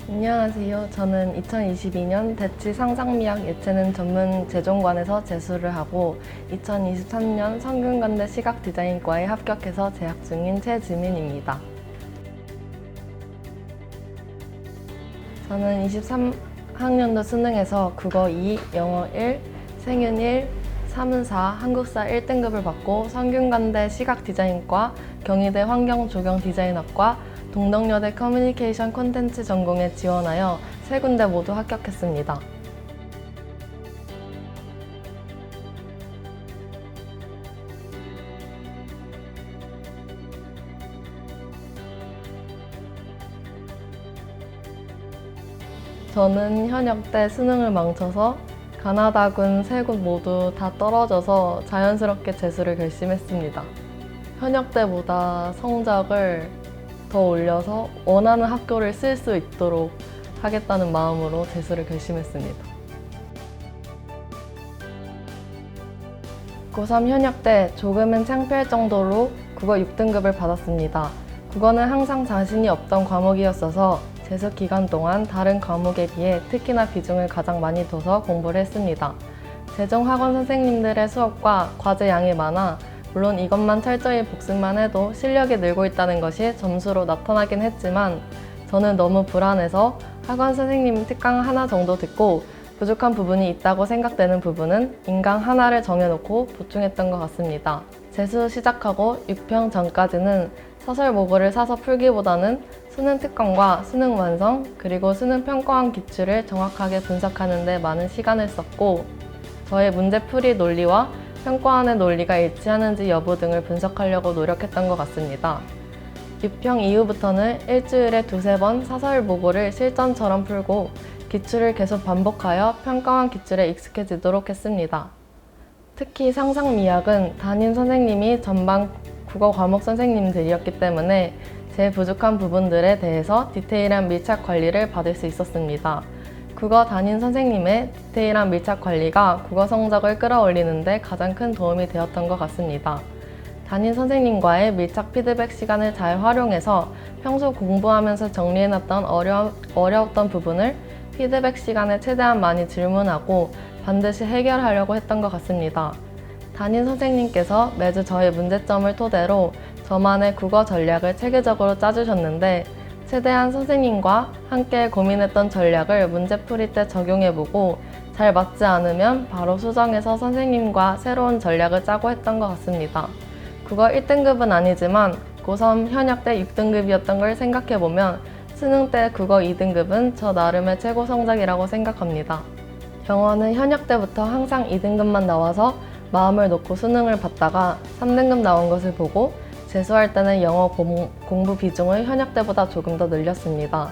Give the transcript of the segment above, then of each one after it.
안녕하세요. 저는 2022년 대치 상상미학 예체능 전문 재종관에서 재수를 하고 2023년 성균관대 시각디자인과에 합격해서 재학 중인 최지민입니다. 저는 23학년도 수능에서 국어 2, 영어 1, 생윤 1, 사문 4, 한국사 1등급을 받고 성균관대 시각디자인과, 경희대 환경조경디자인학과, 동덕여대 커뮤니케이션 콘텐츠 전공에 지원하여 세 군데 모두 합격했습니다. 저는 현역 때 수능을 망쳐서 가나다군 세 곳 모두 다 떨어져서 자연스럽게 재수를 결심했습니다. 현역 때보다 성적을 더 올려서 원하는 학교를 쓸 수 있도록 하겠다는 마음으로 재수를 결심했습니다. 고3 현역 때 조금은 창피할 정도로 국어 6등급을 받았습니다. 국어는 항상 자신이 없던 과목이었어서 재수 기간 동안 다른 과목에 비해 특히나 비중을 가장 많이 둬서 공부를 했습니다. 재정학원 선생님들의 수업과 과제 양이 많아 물론 이것만 철저히 복습만 해도 실력이 늘고 있다는 것이 점수로 나타나긴 했지만 저는 너무 불안해서 학원 선생님 특강 하나 정도 듣고 부족한 부분이 있다고 생각되는 부분은 인강 하나를 정해놓고 보충했던 것 같습니다. 재수 시작하고 6평 전까지는 사설 모고를 사서 풀기보다는 수능 특강과 수능 완성 그리고 수능 평가원 기출을 정확하게 분석하는 데 많은 시간을 썼고 저의 문제풀이 논리와 평가원의 논리가 일치하는지 여부 등을 분석하려고 노력했던 것 같습니다. 6평 이후부터는 일주일에 두세 번 사설 모고를 실전처럼 풀고 기출을 계속 반복하여 평가원 기출에 익숙해지도록 했습니다. 특히 상상미학은 담임 선생님이 전반 국어 과목 선생님들이었기 때문에 제 부족한 부분들에 대해서 디테일한 밀착 관리를 받을 수 있었습니다. 국어 담임 선생님의 디테일한 밀착 관리가 국어 성적을 끌어올리는 데 가장 큰 도움이 되었던 것 같습니다. 담임 선생님과의 밀착 피드백 시간을 잘 활용해서 평소 공부하면서 정리해놨던 어려웠던 부분을 피드백 시간에 최대한 많이 질문하고 반드시 해결하려고 했던 것 같습니다. 담임 선생님께서 매주 저의 문제점을 토대로 저만의 국어 전략을 체계적으로 짜주셨는데 최대한 선생님과 함께 고민했던 전략을 문제풀이 때 적용해보고 잘 맞지 않으면 바로 수정해서 선생님과 새로운 전략을 짜고 했던 것 같습니다. 국어 1등급은 아니지만 고3 현역 때 6등급이었던 걸 생각해보면 수능 때 국어 2등급은 저 나름의 최고 성적이라고 생각합니다. 영어는 현역 때부터 항상 2등급만 나와서 마음을 놓고 수능을 봤다가 3등급 나온 것을 보고 재수할 때는 영어 공부 비중을 현역 때보다 조금 더 늘렸습니다.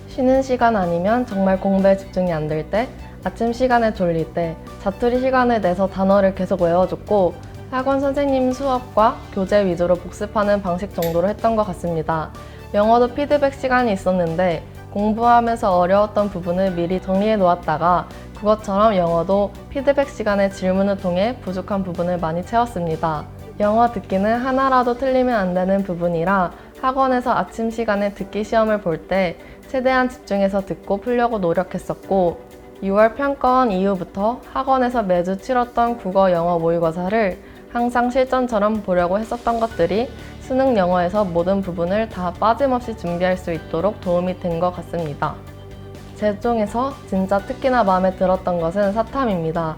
쉬는 시간 아니면 정말 공부에 집중이 안 될 때, 아침 시간에 졸릴 때, 자투리 시간을 내서 단어를 계속 외워줬고 학원 선생님 수업과 교재 위주로 복습하는 방식 정도로 했던 것 같습니다. 영어도 피드백 시간이 있었는데 공부하면서 어려웠던 부분을 미리 정리해 놓았다가 그것처럼 영어도 피드백 시간에 질문을 통해 부족한 부분을 많이 채웠습니다. 영어 듣기는 하나라도 틀리면 안 되는 부분이라 학원에서 아침 시간에 듣기 시험을 볼 때 최대한 집중해서 듣고 풀려고 노력했었고 6월 평가원 이후부터 학원에서 매주 치렀던 국어 영어 모의고사를 항상 실전처럼 보려고 했었던 것들이 수능 영어에서 모든 부분을 다 빠짐없이 준비할 수 있도록 도움이 된 것 같습니다. 제 중에서 진짜 특히나 마음에 들었던 것은 사탐입니다.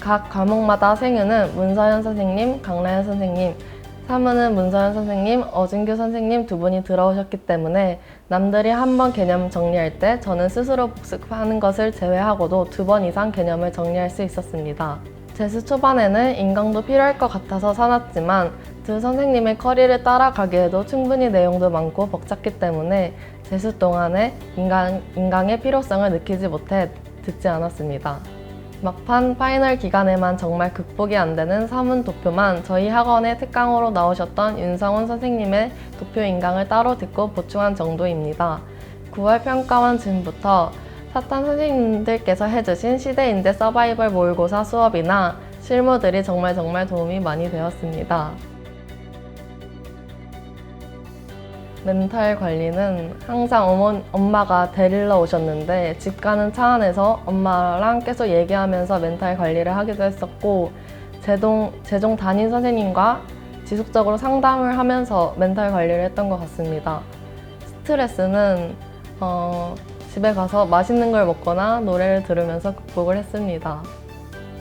각 과목마다 생유는 문서현 선생님, 강라현 선생님, 사문은 문서현 선생님, 어진규 선생님 두 분이 들어오셨기 때문에 남들이 한 번 개념 정리할 때 저는 스스로 복습하는 것을 제외하고도 2번 이상 개념을 정리할 수 있었습니다. 재수 초반에는 인강도 필요할 것 같아서 사놨지만 두 선생님의 커리를 따라가기에도 충분히 내용도 많고 벅찼기 때문에 재수 동안에 인강의 필요성을 느끼지 못해 듣지 않았습니다. 막판 파이널 기간에만 정말 극복이 안 되는 사문 도표만 저희 학원의 특강으로 나오셨던 윤성훈 선생님의 도표 인강을 따로 듣고 보충한 정도입니다. 9월 평가원 즈음부터 사탐 선생님들께서 해주신 시대인재 서바이벌 모의고사 수업이나 실무들이 정말 도움이 많이 되었습니다. 멘탈 관리는 항상 엄마가 데리러 오셨는데 집 가는 차 안에서 엄마랑 계속 얘기하면서 멘탈 관리를 하기도 했었고, 제종 담임 선생님과 지속적으로 상담을 하면서 멘탈 관리를 했던 것 같습니다. 스트레스는 집에 가서 맛있는 걸 먹거나 노래를 들으면서 극복을 했습니다.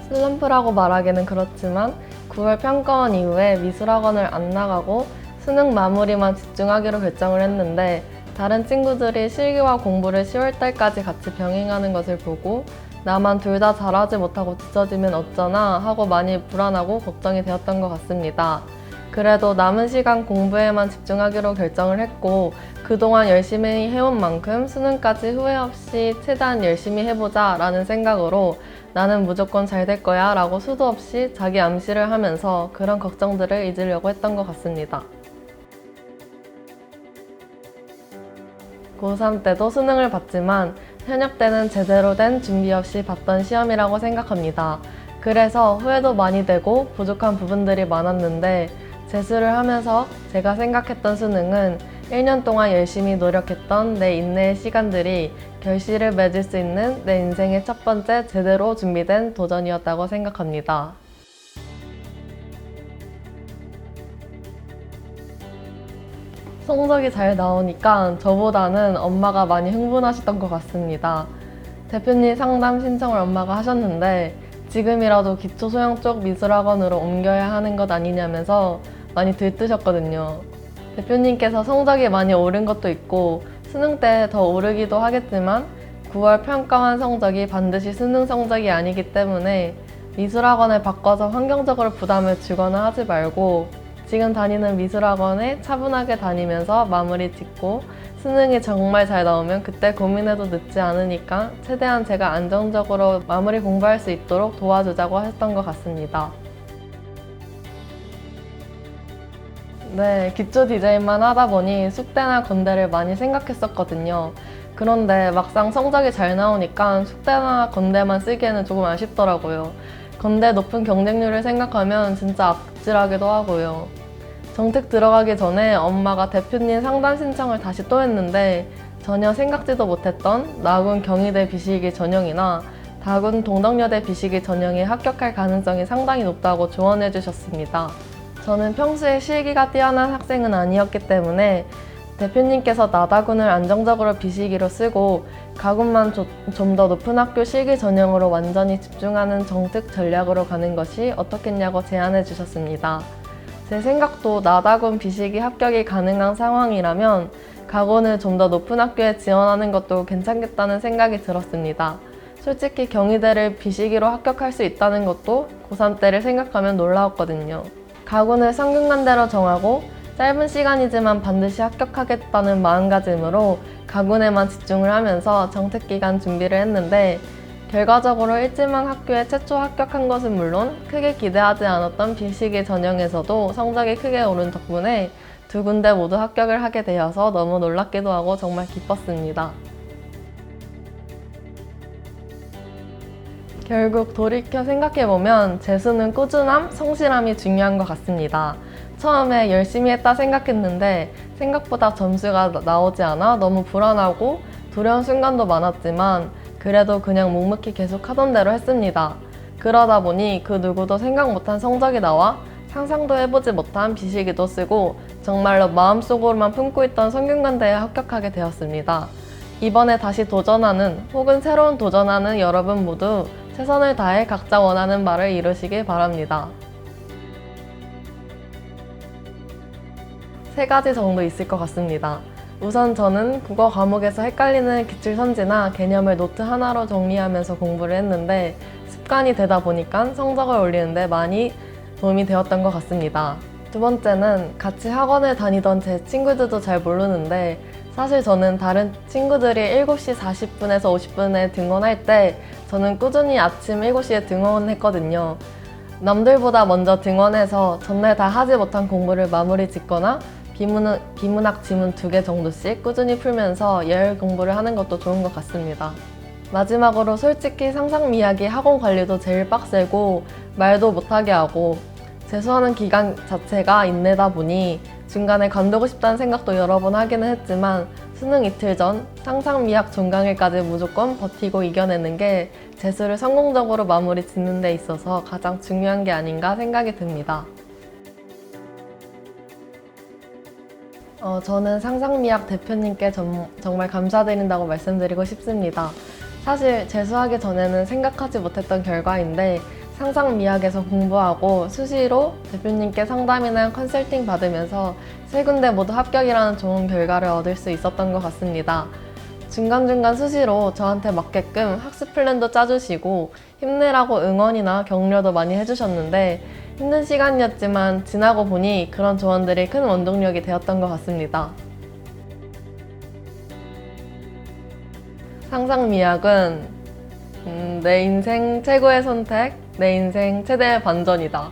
슬럼프라고 말하기는 그렇지만 9월 평가원 이후에 미술학원을 안 나가고 수능 마무리만 집중하기로 결정을 했는데, 다른 친구들이 실기와 공부를 10월달까지 같이 병행하는 것을 보고 나만 둘 다 잘하지 못하고 뒤처지면 어쩌나 하고 많이 불안하고 걱정이 되었던 것 같습니다. 그래도 남은 시간 공부에만 집중하기로 결정을 했고, 그동안 열심히 해온 만큼 수능까지 후회 없이 최대한 열심히 해보자 라는 생각으로 나는 무조건 잘 될 거야 라고 수도 없이 자기 암시를 하면서 그런 걱정들을 잊으려고 했던 것 같습니다. 고3 때도 수능을 봤지만 현역 때는 제대로 된 준비 없이 봤던 시험이라고 생각합니다. 그래서 후회도 많이 되고 부족한 부분들이 많았는데, 재수를 하면서 제가 생각했던 수능은 1년 동안 열심히 노력했던 내 인내의 시간들이 결실을 맺을 수 있는 내 인생의 첫 번째 제대로 준비된 도전이었다고 생각합니다. 성적이 잘 나오니까 저보다는 엄마가 많이 흥분하셨던 것 같습니다. 대표님 상담 신청을 엄마가 하셨는데 지금이라도 기초소형 쪽 미술학원으로 옮겨야 하는 것 아니냐면서 많이 들뜨셨거든요. 대표님께서 성적이 많이 오른 것도 있고 수능 때 더 오르기도 하겠지만 9월 평가원 성적이 반드시 수능 성적이 아니기 때문에 미술학원을 바꿔서 환경적으로 부담을 주거나 하지 말고 지금 다니는 미술학원에 차분하게 다니면서 마무리 짓고 수능이 정말 잘 나오면 그때 고민해도 늦지 않으니까 최대한 제가 안정적으로 마무리 공부할 수 있도록 도와주자고 했던 것 같습니다. 네, 기초 디자인만 하다 보니 숙대나 건대를 많이 생각했었거든요. 그런데 막상 성적이 잘 나오니까 숙대나 건대만 쓰기에는 조금 아쉽더라고요. 건대 높은 경쟁률을 생각하면 진짜 아찔하기도 하고요. 정특 들어가기 전에 엄마가 대표님 상담 신청을 다시 또 했는데 전혀 생각지도 못했던 나군 경희대 비실기 전형이나 다군 동덕여대 비실기 전형에 합격할 가능성이 상당히 높다고 조언해 주셨습니다. 저는 평소에 실기가 뛰어난 학생은 아니었기 때문에 대표님께서 나다군을 안정적으로 비실기로 쓰고 가군만 좀 더 높은 학교 실기 전형으로 완전히 집중하는 정특 전략으로 가는 것이 어떻겠냐고 제안해 주셨습니다. 제 생각도 나다군 비실기 합격이 가능한 상황이라면 가군을 좀 더 높은 학교에 지원하는 것도 괜찮겠다는 생각이 들었습니다. 솔직히 경희대를 비실기로 합격할 수 있다는 것도 고3 때를 생각하면 놀라웠거든요. 가군을 상균관대로 정하고 짧은 시간이지만 반드시 합격하겠다는 마음가짐으로 가군에만 집중을 하면서 정특기간 준비를 했는데 결과적으로 일지망 학교에 최초 합격한 것은 물론 크게 기대하지 않았던 비실기 전형에서도 성적이 크게 오른 덕분에 두 군데 모두 합격을 하게 되어서 너무 놀랍기도 하고 정말 기뻤습니다. 결국 돌이켜 생각해보면 재수는 꾸준함, 성실함이 중요한 것 같습니다. 처음에 열심히 했다 생각했는데 생각보다 점수가 나오지 않아 너무 불안하고 두려운 순간도 많았지만 그래도 그냥 묵묵히 계속 하던 대로 했습니다. 그러다 보니 그 누구도 생각 못한 성적이 나와 상상도 해보지 못한 비실기도 쓰고 정말로 마음속으로만 품고 있던 성균관대에 합격하게 되었습니다. 이번에 다시 도전하는 혹은 새로운 도전하는 여러분 모두 최선을 다해 각자 원하는 바를 이루시길 바랍니다. 3가지 정도 있을 것 같습니다. 우선 저는 국어 과목에서 헷갈리는 기출선지나 개념을 노트 하나로 정리하면서 공부를 했는데 습관이 되다 보니까 성적을 올리는데 많이 도움이 되었던 것 같습니다. 두 번째는 같이 학원을 다니던 제 친구들도 잘 모르는데 사실 저는 다른 친구들이 7시 40분에서 50분에 등원할 때 저는 꾸준히 아침 7시에 등원했거든요. 남들보다 먼저 등원해서 전날 다 하지 못한 공부를 마무리 짓거나 비문학 지문 2개 정도씩 꾸준히 풀면서 예열 공부를 하는 것도 좋은 것 같습니다. 마지막으로 솔직히 상상미학이 학원 관리도 제일 빡세고 말도 못하게 하고 재수하는 기간 자체가 인내다 보니 중간에 관두고 싶다는 생각도 여러 번 하기는 했지만 수능 이틀 전 상상미학 종강일까지 무조건 버티고 이겨내는 게 재수를 성공적으로 마무리 짓는 데 있어서 가장 중요한 게 아닌가 생각이 듭니다. 저는 상상미학 대표님께 정말 감사드린다고 말씀드리고 싶습니다. 사실 재수하기 전에는 생각하지 못했던 결과인데 상상미학에서 공부하고 수시로 대표님께 상담이나 컨설팅 받으면서 세 군데 모두 합격이라는 좋은 결과를 얻을 수 있었던 것 같습니다. 중간중간 수시로 저한테 맞게끔 학습 플랜도 짜주시고 힘내라고 응원이나 격려도 많이 해주셨는데 힘든 시간이었지만 지나고 보니 그런 조언들이 큰 원동력이 되었던 것 같습니다. 상상미학은 내 인생 최고의 선택, 내 인생 최대의 반전이다.